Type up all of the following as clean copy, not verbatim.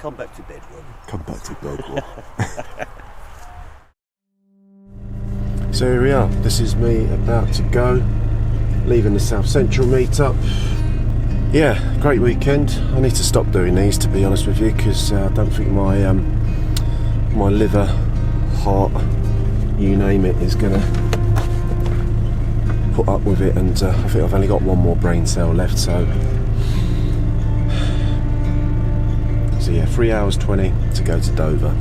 Come back to bed, Rob. Come back to bed, Rob. So here we are. This is me about to go, leaving the South Central meetup. Yeah, great weekend. I need to stop doing these, to be honest with you, because I don't think my my liver, heart, you name it, is gonna put up with it. And I think I've only got one more brain cell left, so yeah, 3 hours 20 to go to Dover.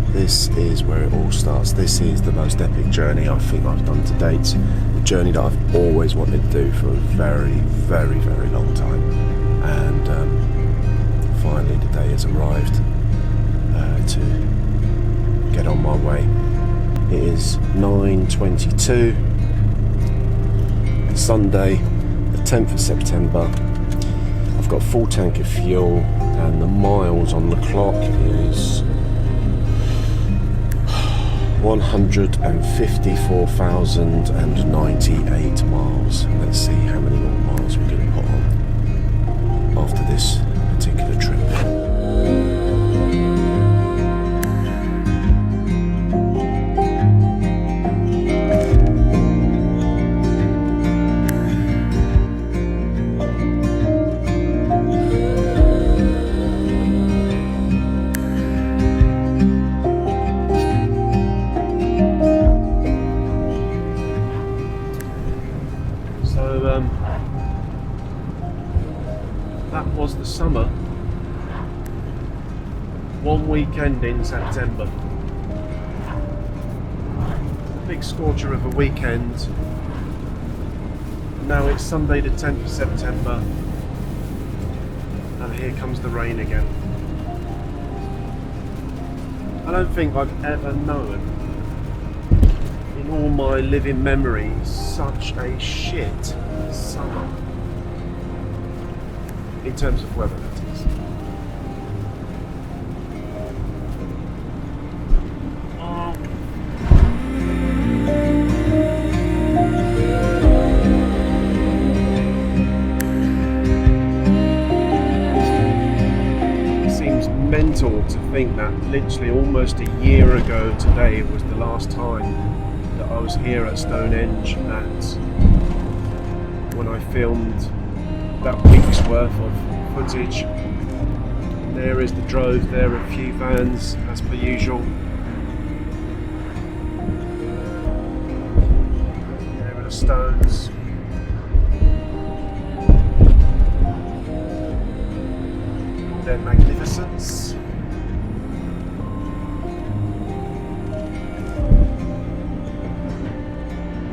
This is where it all starts. This is the most epic journey I think I've done to date. A journey that I've always wanted to do for a very, very, very long time. And finally the day has arrived to get on my way. It is 9:22, Sunday, the 10th of September. I've got a full tank of fuel and the miles on the clock is 154,098 miles. Let's see how many more miles we're going to put on after this particular trip. That was the summer. One weekend in September. A big scorcher of a weekend. Now it's Sunday the 10th of September and here comes the rain again. I don't think I've ever known in all my living memory such a shit summer. In terms of weather, that is. It seems mental to think that literally almost a year ago today was the last time that I was here at Stonehenge, and when I filmed that week's worth of footage. And there is the drove, there are a few vans as per usual. There are the stones. Their magnificence.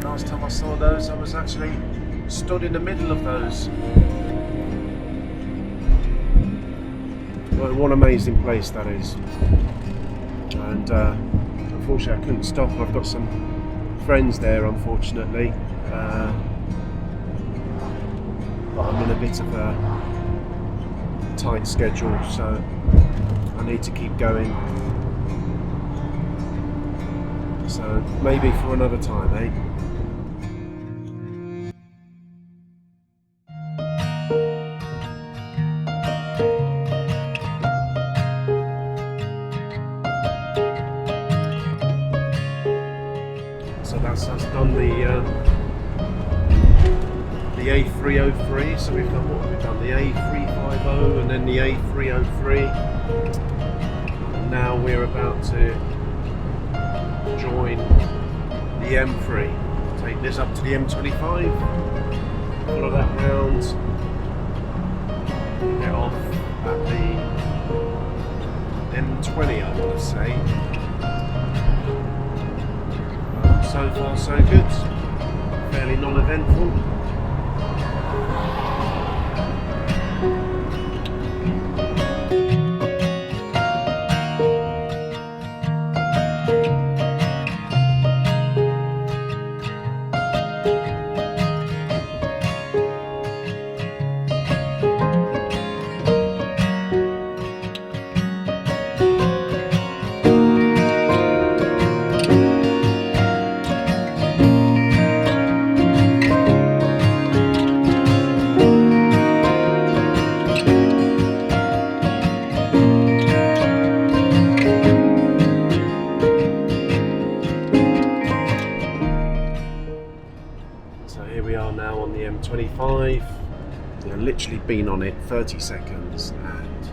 Last time I saw those, I was actually stood in the middle of those. Well, what an amazing place that is. And unfortunately I couldn't stop. I've got some friends there, unfortunately. But I'm in a bit of a tight schedule, so I need to keep going. So maybe for another time, eh? That's done the A303, so we've done what? We've done the A350 and then the A303, and now we're about to join the M3, take this up to the M25, follow that round, get off at the M20, I want to say. So far so good, fairly non-eventful. M25. You know, literally been on it 30 seconds and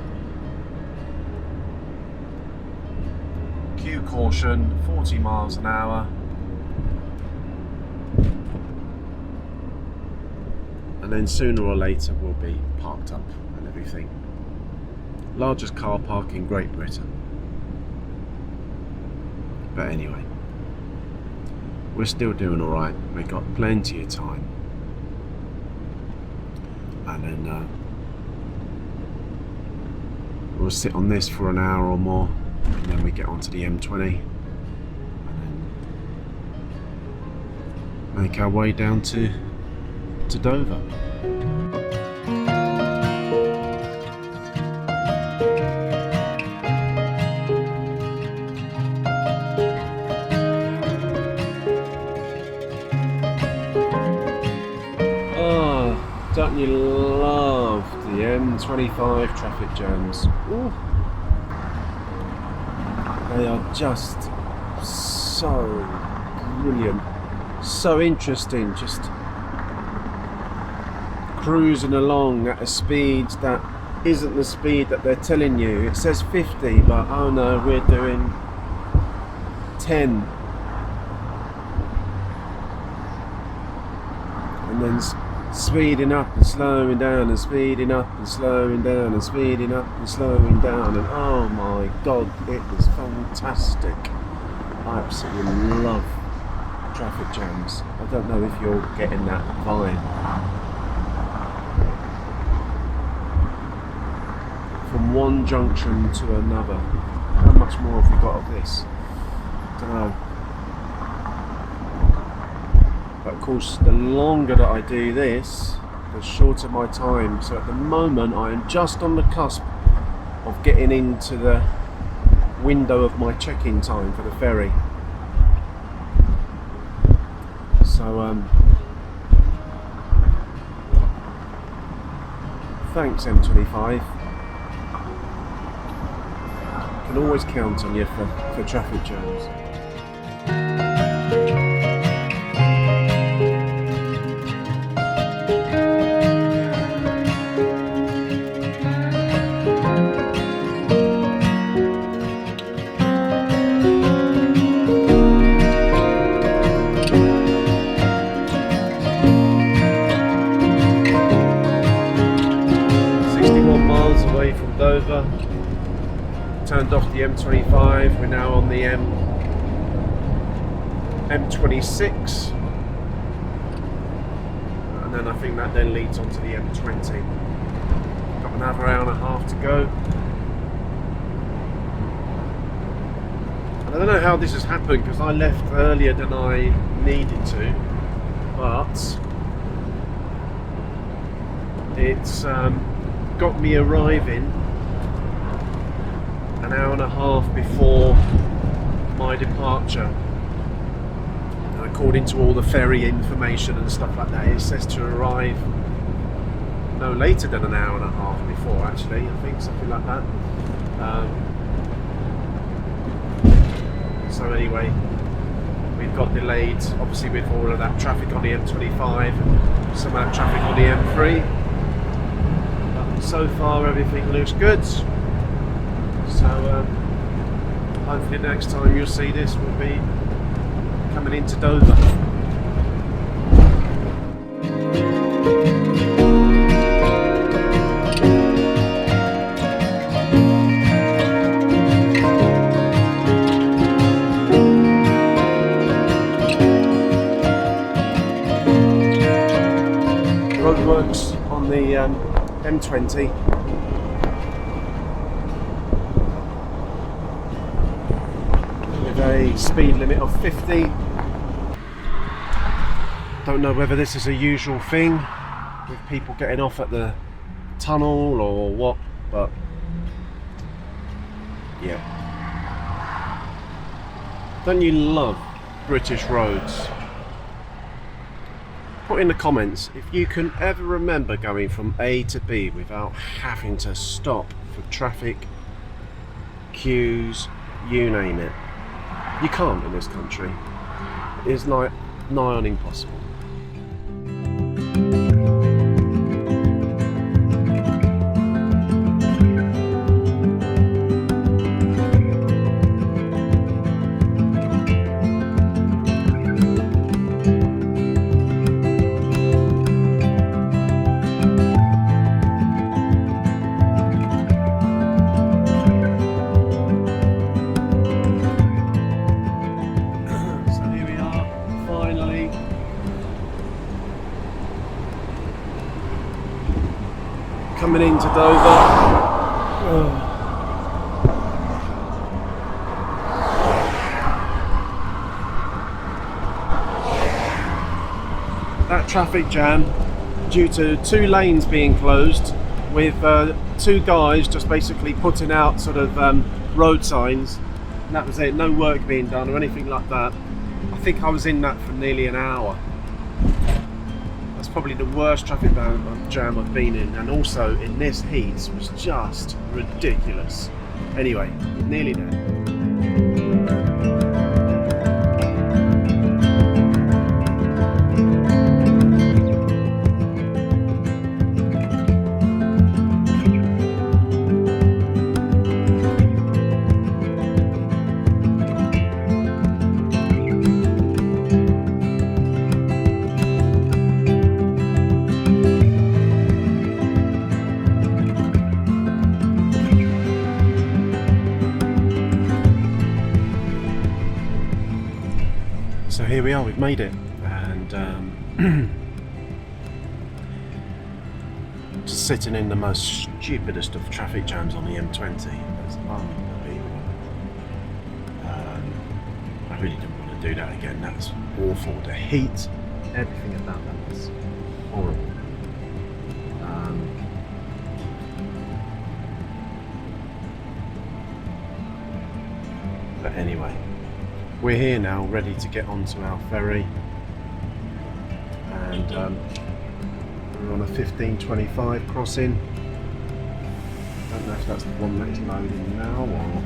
cue caution, 40 miles an hour. And then sooner or later we'll be parked up and everything. Largest car park in Great Britain. But anyway, we're still doing alright. We've got plenty of time. And then we'll sit on this for an hour or more, and then we get onto the M20 and then make our way down to Dover. Don't you love the M25 traffic jams? Ooh. They are just so brilliant, so interesting, just cruising along at a speed that isn't the speed that they're telling you. It says 50, but oh no, we're doing 10. And then speeding up and slowing down and speeding up and slowing down and speeding up and slowing down, and oh my god, it was fantastic. I absolutely love traffic jams. I don't know if you're getting that vibe. From one junction to another. How much more have we got of this? I don't know. But of course, the longer that I do this, the shorter my time. So at the moment, I am just on the cusp of getting into the window of my check-in time for the ferry. So, thanks M25. You can always count on you for traffic jams. 61 miles away from Dover. Turned off the M25, we're now on the M26, and then I think that then leads on to the M20. Got another hour and a half to go. And I don't know how this has happened because I left earlier than I needed to, but it's got me arriving an hour and a half before my departure. And according to all the ferry information and stuff like that, it says to arrive no later than an hour and a half before, actually, I think, something like that. So anyway, we've got delayed, obviously, with all of that traffic on the M25, some of that traffic on the M3. But so far everything looks good. So hopefully next time you'll see this will be coming into Dover. Roadworks on the M20. A speed limit of 50. Don't know whether this is a usual thing with people getting off at the tunnel or what, but yeah. Don't you love British roads? Put in the comments if you can ever remember going from A to B without having to stop for traffic, queues, you name it. You can't in this country. It's nigh on impossible. coming into Dover. That traffic jam, due to 2 lanes being closed, with 2 guys just basically putting out sort of road signs, and that was it. No work being done or anything like that. I think I was in that for nearly an hour. That's probably the worst traffic jam I've been in, and also in this heat was just ridiculous. Anyway, nearly there. So here we are, we've made it, and just sitting in the most stupidest of traffic jams on the M20. It's unbelievable. I really didn't want to do that again. That's awful. The heat, everything about that was horrible. But anyway, we're here now, ready to get onto our ferry, and we're on a 1525 crossing. Don't know if that's the one that's loading now or...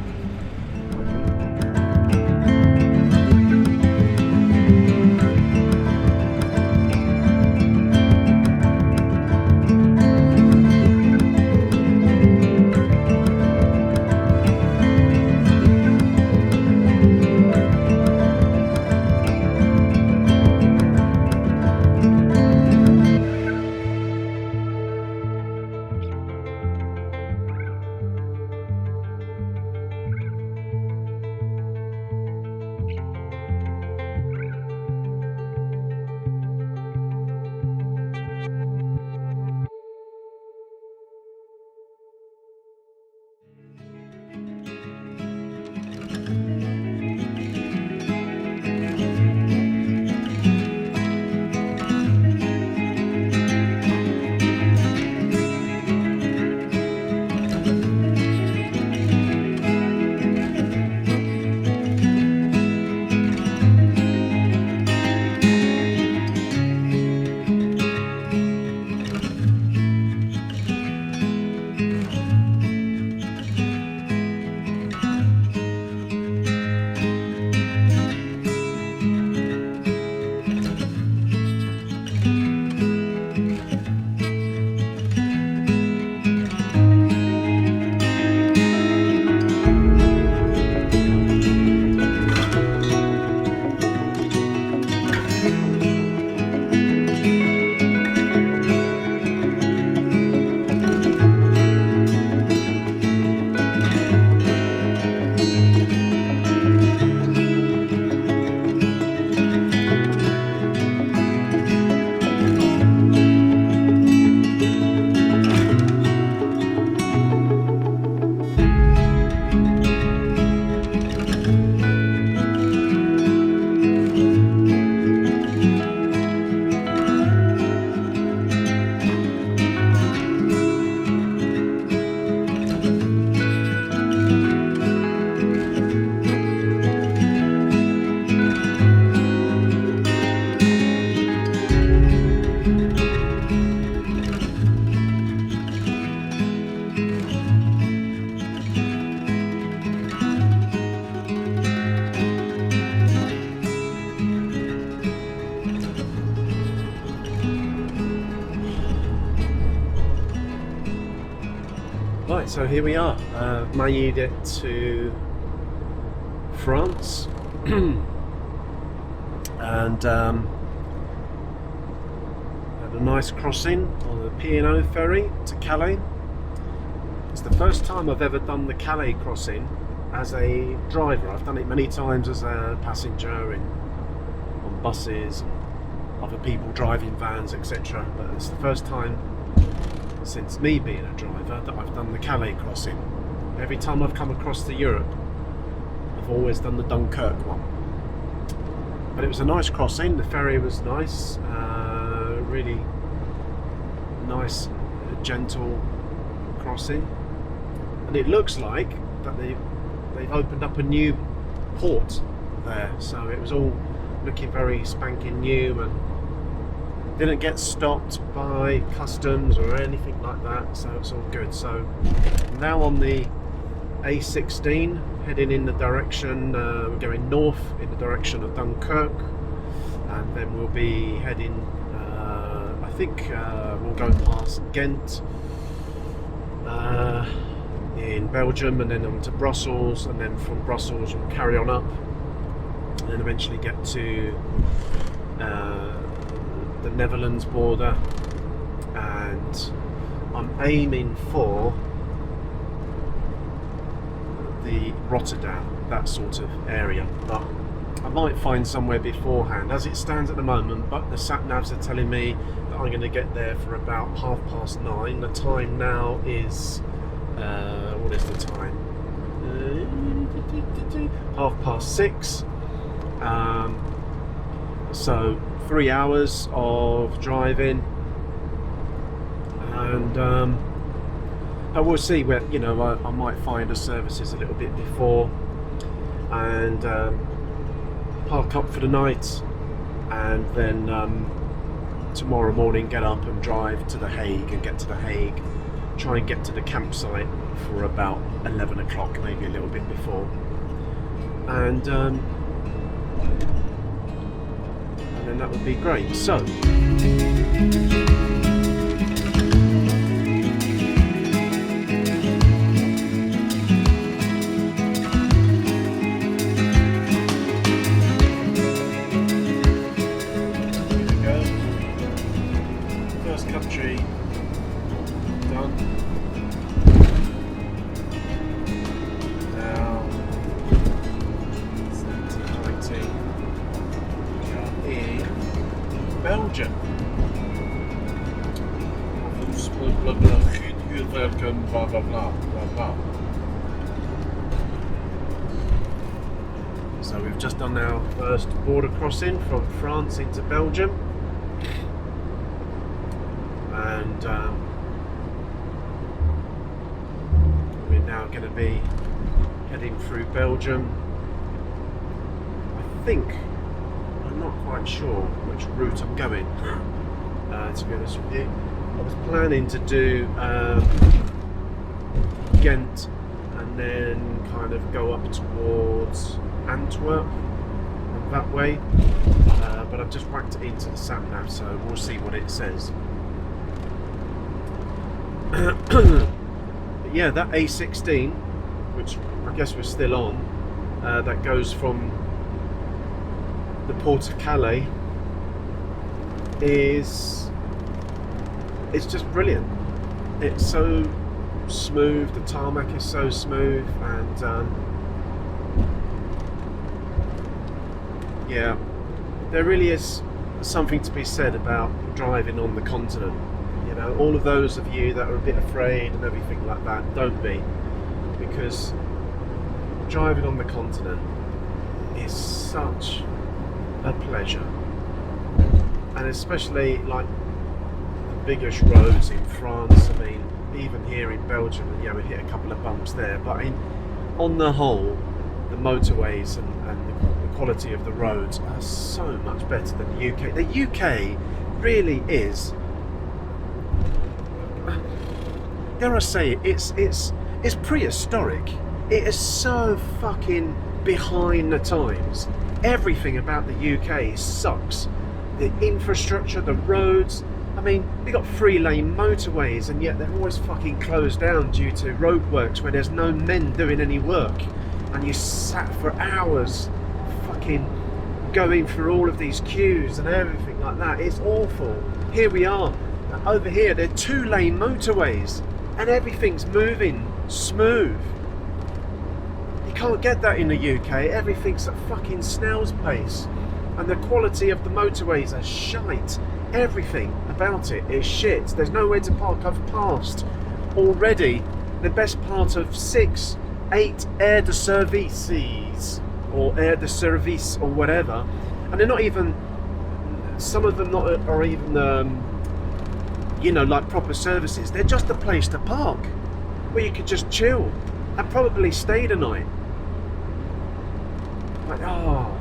Right, so here we are, made it to France, and had a nice crossing on the P&O ferry to Calais. It's the first time I've ever done the Calais crossing as a driver. I've done it many times as a passenger on buses, other people driving vans, etc. But it's the first time since me being a driver that I've done the Calais crossing. Every time I've come across to Europe, I've always done the Dunkirk one. But it was a nice crossing, the ferry was nice, really nice, gentle crossing. And it looks like that they've opened up a new port there, so it was all looking very spanking new and didn't get stopped by customs or anything like that, so it's all good. So now on the A16 heading in the direction, we're going north in the direction of Dunkirk, and then we'll be heading, I think we'll go past Ghent in Belgium, and then on to Brussels, and then from Brussels we'll carry on up and then eventually get to the Netherlands border, and I'm aiming for the Rotterdam, that sort of area, but I might find somewhere beforehand. As it stands at the moment, but the sat navs are telling me that I'm going to get there for about 9:30. The time now is what is the time? 6:30. So 3 hours of driving, and I will see where, you know, I might find the services a little bit before, and park up for the night, and then tomorrow morning get up and drive to The Hague, and get to The Hague, try and get to the campsite for about 11 o'clock, maybe a little bit before, and then that would be great. So Belgium. Blah blah blah blah blah. So we've just done our first border crossing from France into Belgium, and we're now going to be heading through Belgium. I think, I'm not quite sure which route I'm going, to be honest with you. I was planning to do Ghent and then kind of go up towards Antwerp and that way, but I've just whacked it into the sat nav, so we'll see what it says. But yeah, that A16, which I guess we're still on, that goes from the port of Calais, it's just brilliant. It's so smooth, the tarmac is so smooth, and yeah, there really is something to be said about driving on the continent. You know, all of those of you that are a bit afraid and everything like that, don't be, because driving on the continent is such a pleasure, and especially like the biggest roads in France. I mean, even here in Belgium, and yeah, we hit a couple of bumps there, but on the whole, the motorways and the quality of the roads are so much better than the UK. The UK really is, dare I say it, it's prehistoric. It is so fucking behind the times. Everything about the UK sucks. The infrastructure, the roads. I mean, we got 3-lane motorways, and yet they're always fucking closed down due to roadworks where there's no men doing any work, and you sat for hours fucking going through all of these queues and everything like that. It's awful. Here we are. Over here, they're 2-lane motorways, and everything's moving smooth. You can't get that in the UK. Everything's at fucking snail's pace. And the quality of the motorways are shite. Everything about it is shit. There's nowhere to park. I've passed already the best part of 6, 8 air de services or air de service or whatever, and they're not even, some of them are even you know, like proper services. They're just a place to park where you could just chill and probably stay the night. Like, oh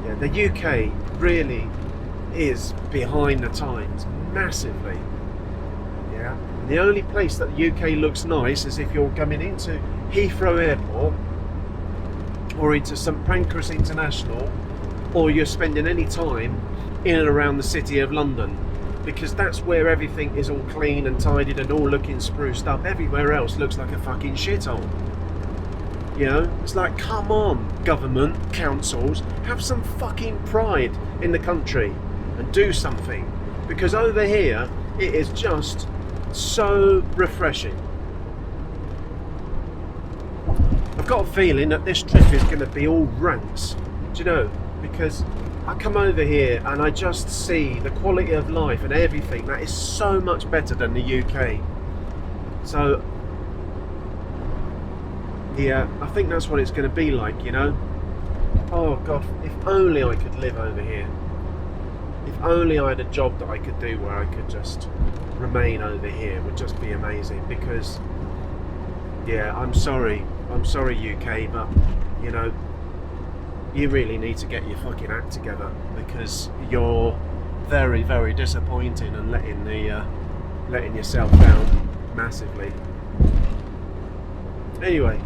yeah, the UK really is behind the times massively. Yeah, and the only place that the UK looks nice is if you're coming into Heathrow Airport or into St Pancras International, or you're spending any time in and around the city of London, because that's where everything is all clean and tidied and all looking spruced up. Everywhere else looks like a fucking shithole. You know, it's like, come on, government, councils, have some fucking pride in the country and do something, because over here it is just so refreshing. I've got a feeling that this trip is going to be all rants, do you know, because I come over here and I just see the quality of life and everything that is so much better than the UK. So yeah, I think that's what it's going to be like, you know. Oh God, if only I could live over here. If only I had a job that I could do where I could just remain over here, it would just be amazing. Because yeah, I'm sorry UK, but you know, you really need to get your fucking act together, because you're very, very disappointing and letting yourself down massively. Anyway,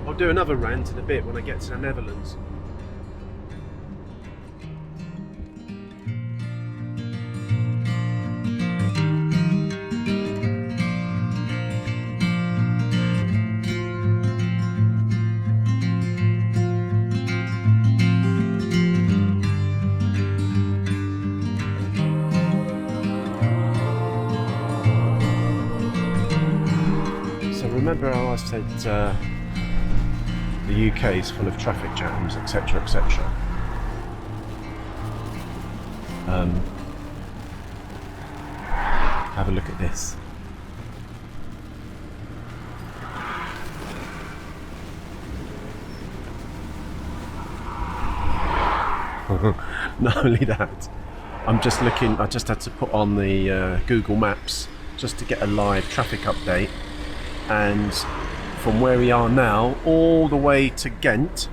I'll do another rant in a bit when I get to the Netherlands. Remember how I said the UK is full of traffic jams, etc, etc. Have a look at this. Not only that, I'm just looking, I just had to put on the Google Maps just to get a live traffic update. And from where we are now all the way to Ghent,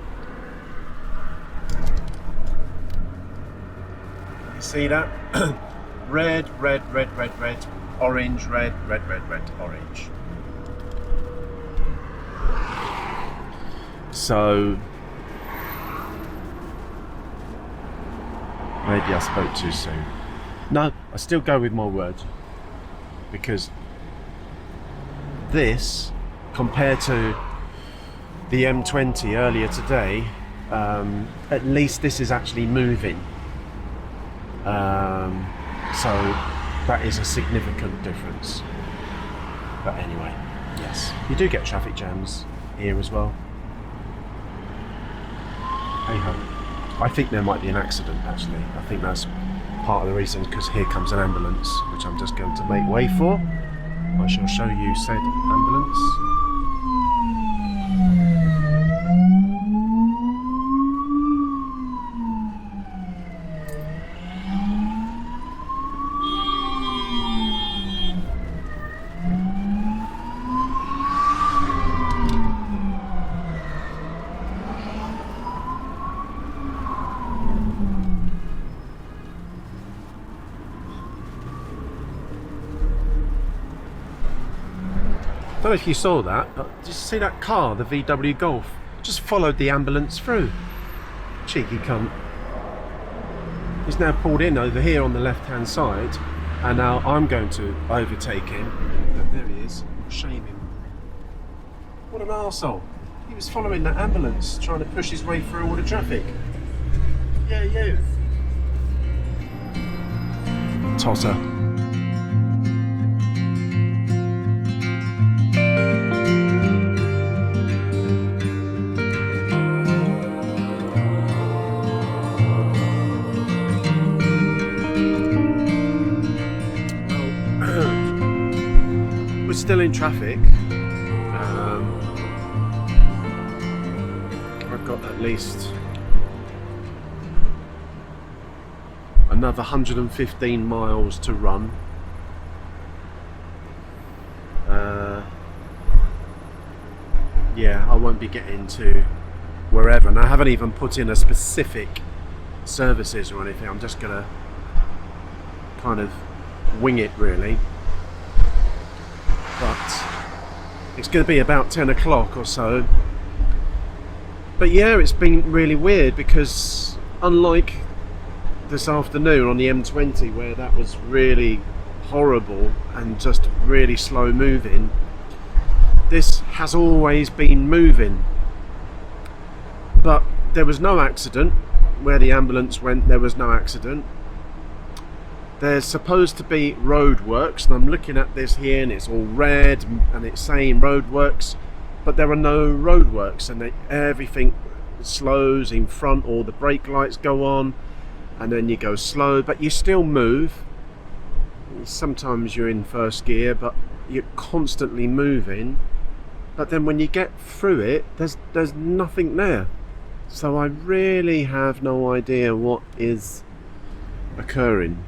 you see that? Red, red, red, red, red, orange, red, red, red, red, orange. So maybe I spoke too soon. No, I still go with my word, because this, compared to the M20 earlier today, at least this is actually moving. So that is a significant difference. But anyway, yes, you do get traffic jams here as well. Hey ho. I think there might be an accident actually. I think that's part of the reason, because here comes an ambulance, which I'm just going to make way for. I shall show you said ambulance. I don't know if you saw that, but did you see that car, the VW Golf? Just followed the ambulance through. Cheeky cunt. He's now pulled in over here on the left hand side, and now I'm going to overtake him. Look, there he is. Shame him. What an arsehole. He was following that ambulance, trying to push his way through all the traffic. Yeah, you. Tosser. in traffic. I've got at least another 115 miles to run. Yeah, I won't be getting to wherever, and I haven't even put in a specific services or anything. I'm just gonna kind of wing it really, but it's going to be about 10 o'clock or so. But yeah, it's been really weird because unlike this afternoon on the M20 where that was really horrible and just really slow moving, this has always been moving. But there was no accident. Where the ambulance went, there was no accident. There's supposed to be roadworks, and I'm looking at this here and it's all red and it's saying roadworks, but there are no roadworks, and everything slows in front, all the brake lights go on, and then you go slow, but you still move. Sometimes you're in first gear, but you're constantly moving. But then when you get through it, there's nothing there. So I really have no idea what is occurring.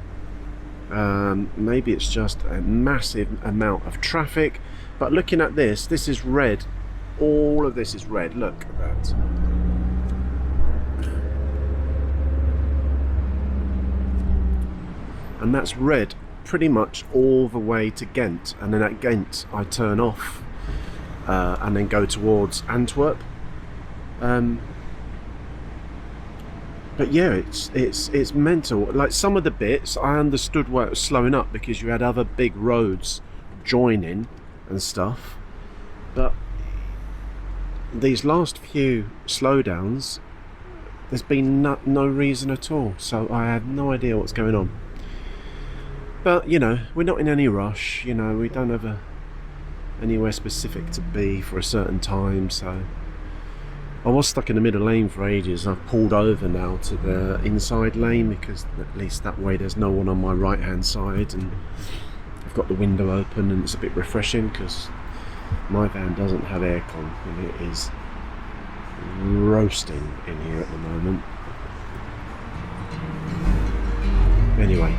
Maybe it's just a massive amount of traffic, but looking at this is red. All of this is red. Look at that. And that's red pretty much all the way to Ghent, and then at Ghent I turn off and then go towards Antwerp. But yeah, it's mental. Like some of the bits I understood why it was slowing up, because you had other big roads joining and stuff, but these last few slowdowns there's been no reason at all, so I have no idea what's going on. But you know, we're not in any rush, you know, we don't have anywhere specific to be for a certain time. So I was stuck in the middle lane for ages. I've pulled over now to the inside lane because at least that way there's no one on my right hand side, and I've got the window open and it's a bit refreshing because my van doesn't have aircon and it is roasting in here at the moment. Anyway,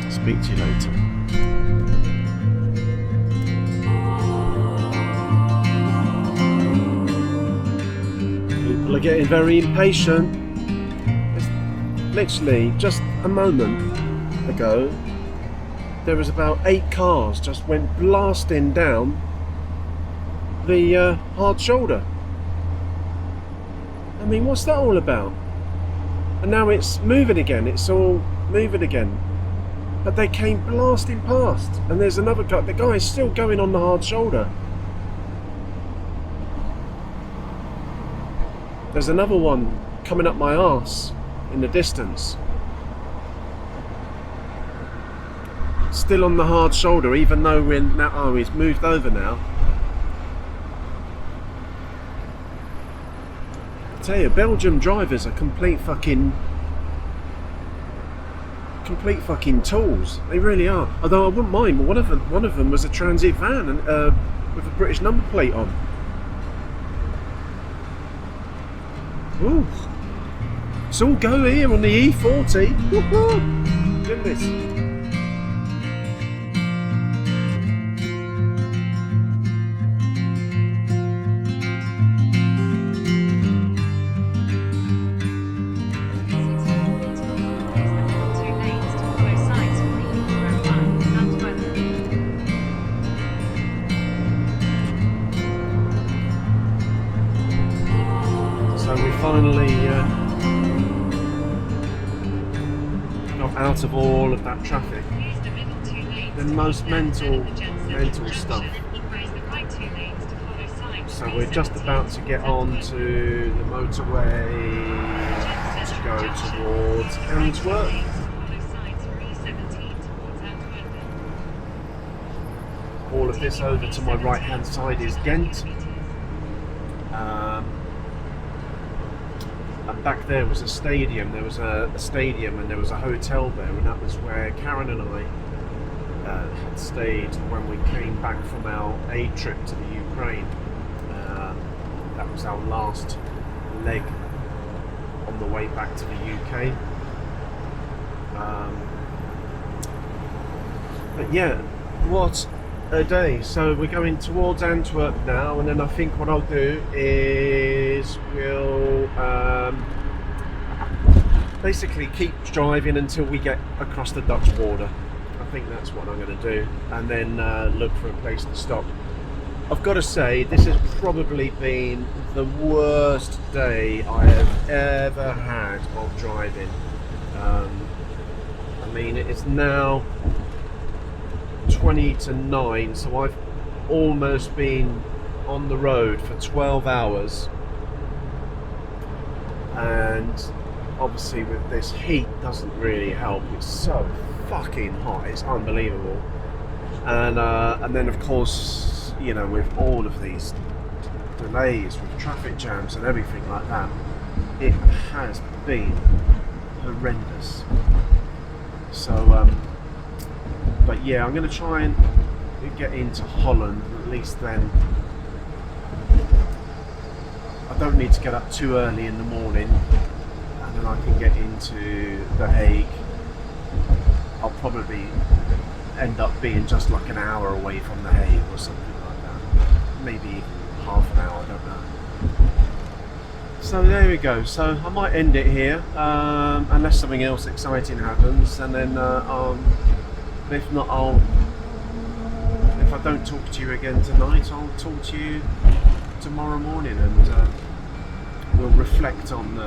speak to you later. People are getting very impatient. It's literally just a moment ago there was about 8 cars just went blasting down the hard shoulder. I mean, what's that all about? And now it's moving again, it's all moving again. But they came blasting past, and there's another guy, the guy is still going on the hard shoulder. There's another one coming up my arse in the distance. Still on the hard shoulder, even though we're now, oh, he's moved over now. I tell you, Belgium drivers are complete fucking tools. They really are. Although I wouldn't mind, but one of them was a transit van and with a British number plate on. Ooh, it's all go here on the E40. Woohoo! Goodness. Finally got out of all of that traffic. The most mental stuff. So we're just about to get on to the motorway to go towards Antwerp. All of this over to my right hand side is Ghent. And back there was a stadium. There was a stadium and there was a hotel there, and that was where Karen and I had stayed when we came back from our aid trip to the Ukraine. That was our last leg on the way back to the UK. But yeah, what a day. So we're going towards Antwerp now, and then I think what I'll do is we'll basically keep driving until we get across the Dutch border. I think that's what I'm going to do, and then look for a place to stop. I've got to say, this has probably been the worst day I have ever had of driving. I mean, it's now 20 to 9, so I've almost been on the road for 12 hours. And obviously with this heat doesn't really help. It's so fucking hot, it's unbelievable. And then of course, you know, with all of these delays, with traffic jams and everything like that, it has been horrendous. So but yeah, I'm going to try and get into Holland. At least then I don't need to get up too early in the morning, and then I can get into The Hague. I'll probably end up being just like an hour away from The Hague or something like that. Maybe even half an hour, I don't know. So there we go. So I might end it here, unless something else exciting happens, and then if not, if I don't talk to you again tonight, I'll talk to you tomorrow morning, and we'll reflect on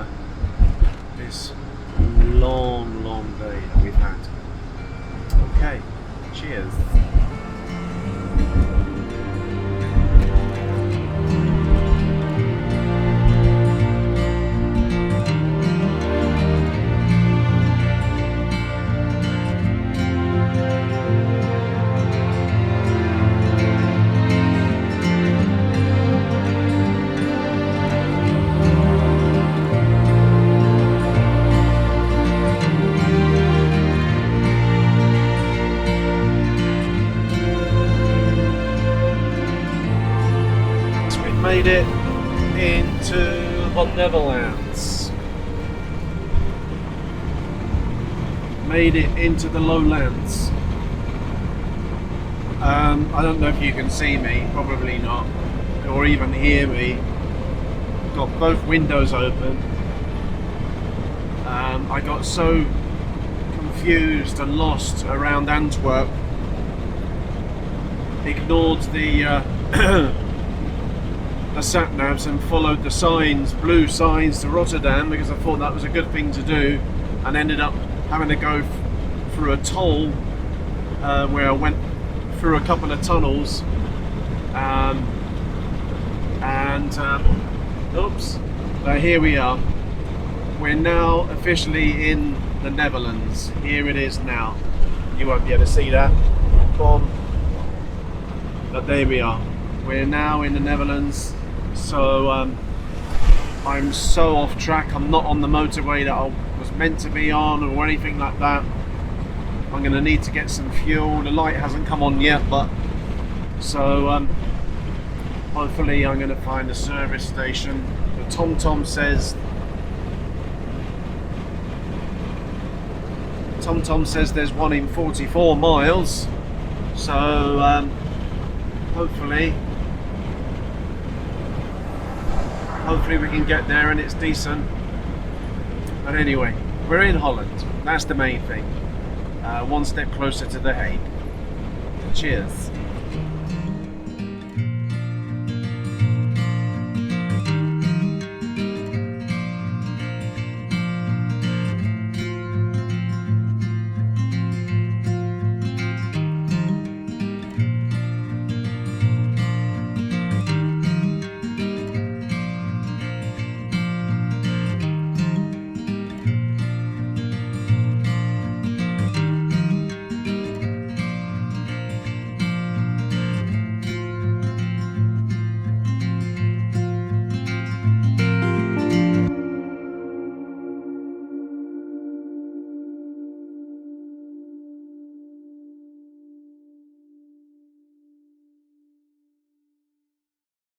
this long day that we've had. Okay, cheers. Made it into the Netherlands. Made it into the lowlands. I don't know if you can see me, probably not, or even hear me. Got both windows open. I got so confused and lost around Antwerp, ignored the sat-navs and followed the signs, blue signs to Rotterdam, because I thought that was a good thing to do, and ended up having to go through a toll where I went through a couple of tunnels, oops, so here we are. We're now officially in the Netherlands. Here it is now. You won't be able to see that, but there we are. We're now in the Netherlands. So I'm so off track. I'm not on the motorway that I was meant to be on or anything like that. I'm going to need to get some fuel. The light hasn't come on yet, but so hopefully I'm going to find a service station. The TomTom says there's one in 44 miles. So hopefully we can get there and it's decent. But anyway, we're in Holland. That's the main thing. One step closer to The Hague. Cheers.